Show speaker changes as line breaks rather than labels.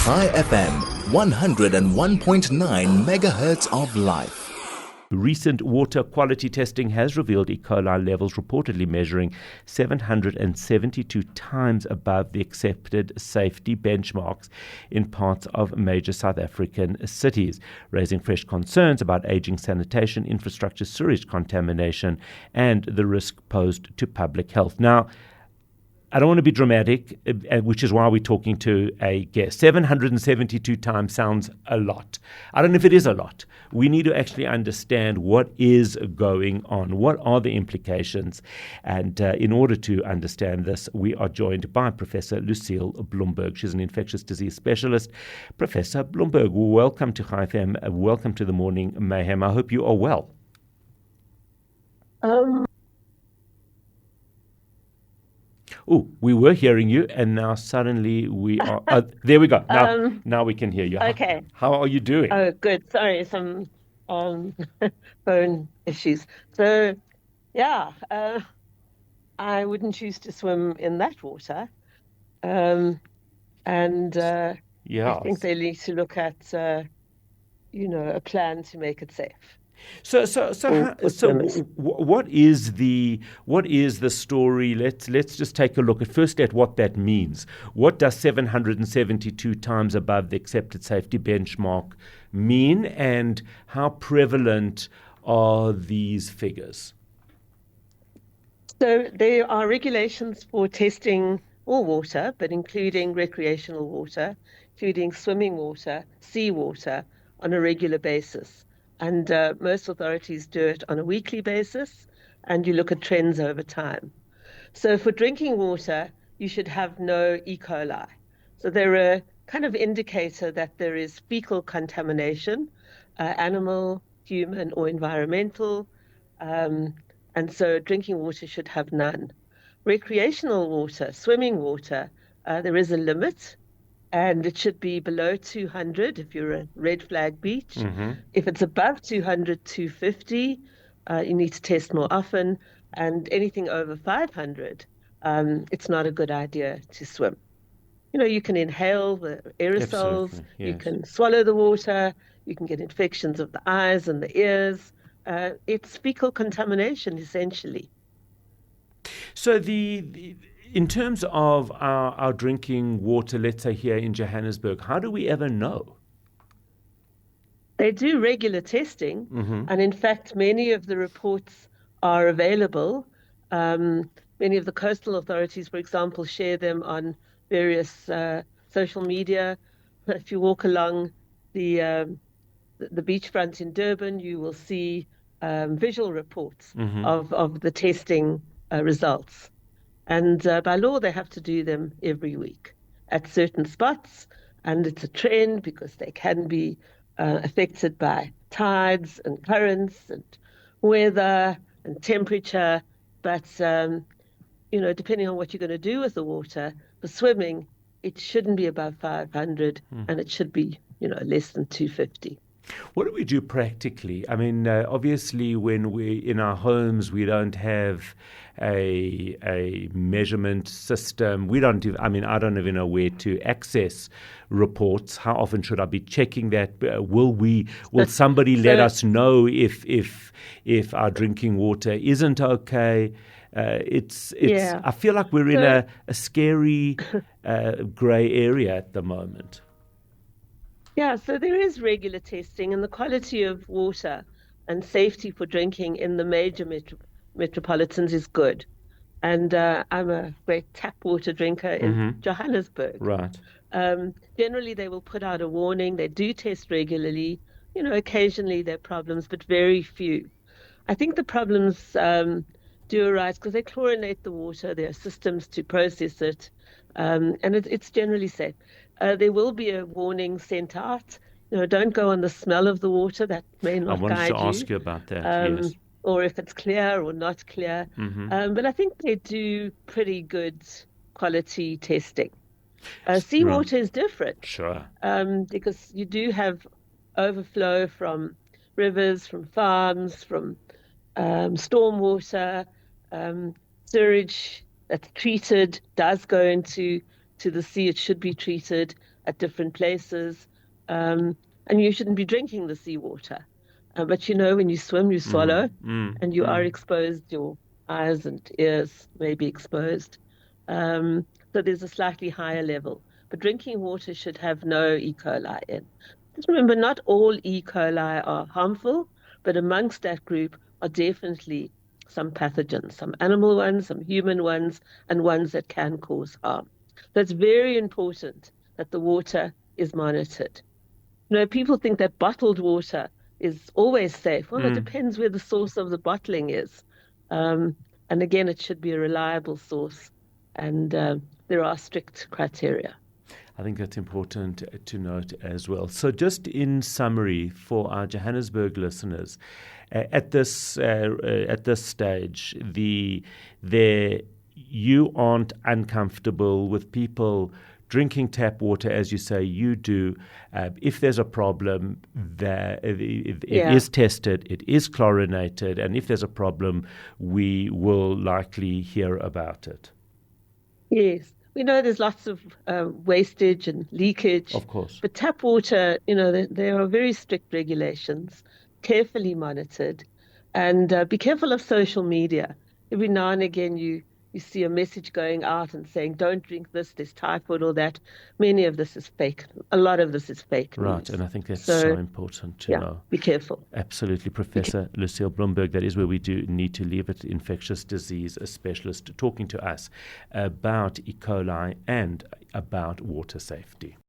High FM, 101.9 megahertz of life.
Recent water quality testing has revealed E. coli levels reportedly measuring 772 times above the accepted safety benchmarks in parts of major South African cities, raising fresh concerns about aging sanitation infrastructure, sewage contamination, and the risk posed to public health. Now, I don't want to be dramatic, which is why we're talking to a guest. 772 times sounds a lot. I don't know if it is a lot. We need to actually understand what is going on. What are the implications? And in order to understand this, we are joined by Professor Lucille Bloomberg. She's an infectious disease specialist. Professor Bloomberg, welcome to High FM. Welcome to the Morning Mayhem. I hope you are well. Oh, we were hearing you, and now suddenly we are. There we go. Now we can hear you.
Okay.
How are you doing?
Oh, good. Sorry, some phone issues. So, yeah, I wouldn't choose to swim in that water. I think they need to look at, a plan to make it safe.
So, what is the story? Let's just take a look at what that means. What does 772 times above the accepted safety benchmark mean, and how prevalent are these figures?
So there are regulations for testing all water, but including recreational water, including swimming water, seawater, on a regular basis. And most authorities do it on a weekly basis, and you look at trends over time. So for drinking water, you should have no E. coli. So they're a kind of indicator that there is fecal contamination, animal, human, or environmental. And so drinking water should have none. Recreational water, swimming water, there is a limit. And it should be below 200 if you're a red flag beach. Mm-hmm. If it's above 200, 250, you need to test more often. And anything over 500, it's not a good idea to swim. You can inhale the aerosols, yes. You can swallow the water, you can get infections of the eyes and the ears. It's fecal contamination, essentially.
So in terms of our drinking water, let's say here in Johannesburg, how do we ever know?
They do regular testing,
mm-hmm.
and in fact, many of the reports are available. Many of the coastal authorities, for example, share them on various social media. If you walk along the beachfront in Durban, you will see visual reports
mm-hmm.
of the testing results. And by law, they have to do them every week at certain spots. And it's a trend because they can be affected by tides and currents and weather and temperature. But, depending on what you're going to do with the water, for swimming, it shouldn't be above 500 and it should be, less than 250.
What do we do practically? I mean, obviously, when we're in our homes, we don't have a measurement system. I don't even know where to access reports. How often should I be checking that? Will somebody let us know if our drinking water isn't okay?
Yeah.
I feel like we're in a scary grey area at the moment.
Yeah, so there is regular testing, and the quality of water and safety for drinking in the major metropolitans is good. And I'm a great tap water drinker in
mm-hmm.
Johannesburg.
Right.
Generally, they will put out a warning. They do test regularly. Occasionally there are problems, but very few. I think the problems do arise because they chlorinate the water. There are systems to process it, and it's generally safe. There will be a warning sent out. Don't go on the smell of the water. That may not guide you.
I wanted to ask you about that, yes.
Or if it's clear or not clear.
Mm-hmm.
But I think they do pretty good quality testing. Seawater is different.
Sure.
Because you do have overflow from rivers, from farms, from stormwater, sewage that's treated does go into the sea. It should be treated. at different places. And you shouldn't be drinking the seawater. But when you swim, you swallow, and you are exposed, your eyes and ears may be exposed. So there's a slightly higher level. But drinking water should have no E. coli in. Just remember, not all E. coli are harmful, but amongst that group are definitely some pathogens, some animal ones, some human ones, and ones that can cause harm. So it's very important that the water is monitored. People think that bottled water is always safe. Well, it depends where the source of the bottling is. And again, it should be a reliable source, and there are strict criteria.
I think that's important to note as well. So just in summary for our Johannesburg listeners, at this stage, you aren't uncomfortable with people drinking tap water, as you say you do. If there's a problem, it is tested, it is chlorinated, and if there's a problem, we will likely hear about it.
Yes. We know there's lots of wastage and leakage.
Of course.
But tap water, there are very strict regulations, carefully monitored. And be careful of social media. Every now and again, you see a message going out and saying, don't drink this, there's typhoid or that. Many of this is fake. A lot of this is fake news.
Right, and I think that's so important to know.
Be careful.
Absolutely. Professor Lucille Bloomberg, that is where we do need to leave it. Infectious disease, a specialist talking to us about E. coli and about water safety.